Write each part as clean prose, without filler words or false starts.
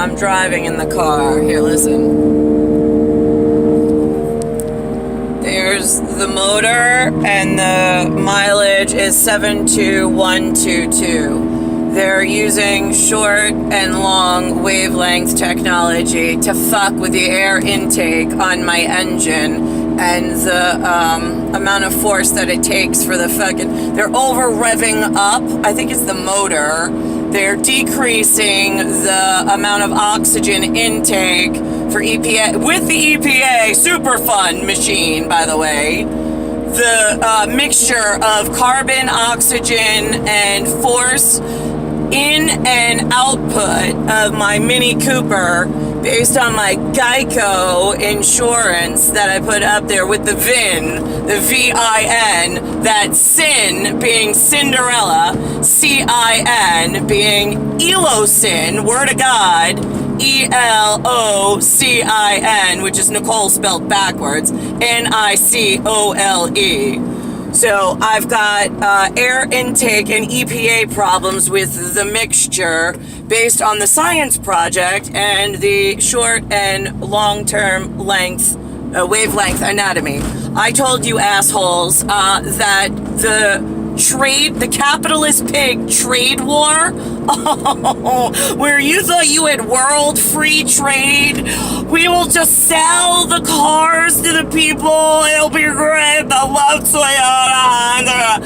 I'm driving in the car. Here, listen. There's the motor, and the mileage is 72122. They're using short and long wavelength technology to fuck with the air intake on my engine and the amount of force that it takes for the fucking... They're over revving up. I think it's the motor. They're decreasing the amount of oxygen intake for EPA, with the EPA, super fun machine, by the way. The mixture of carbon, oxygen, and force in and output of my Mini Cooper based on my Geico insurance that I put up there with the VIN, the VIN, that SIN being Cinderella, CIN being Elocin, word of God, ELOCIN, which is Nicole spelled backwards, NICOLE. So I've got air intake and EPA problems with the mixture based on the science project and the short and long-term length, wavelength anatomy. I told you assholes that the capitalist pig trade war, where you thought you had world free trade, we will just sell the cars to the people, it'll be great, I love Toyota,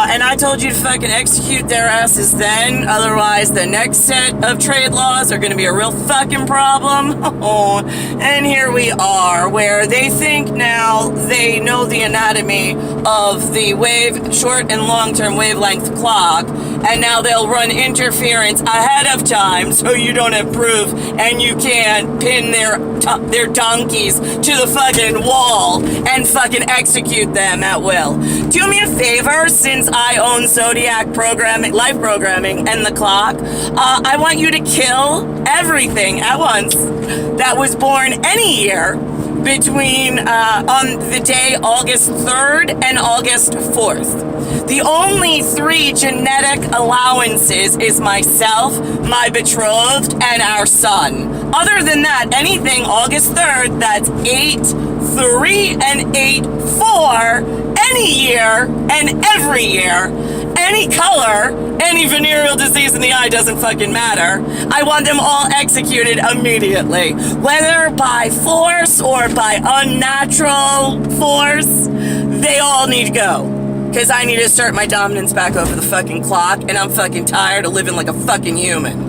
and I told you to fucking execute their asses then, otherwise the next set of trade laws are gonna be a real fucking problem. And here we are, where they think now they know the anatomy of the short and long-term wavelength clock, and now they'll run interference ahead of time so you don't have proof and you can't pin their donkeys to the fucking wall and fucking execute them at will. Do me a favor, since I own Zodiac programming, life programming, and the clock, I want you to kill everything at once that was born any year between on the day August 3rd and August 4th. The only 3 genetic allowances is myself, my betrothed, and our son. Other than that, anything August 3rd, that's 8-3 and 8-4, any year and every year, any color, any venereal disease in the eye, doesn't fucking matter. I want them all executed immediately. Whether by force or by unnatural force, they all need to go. Because I need to assert my dominance back over the fucking clock, and I'm fucking tired of living like a fucking human.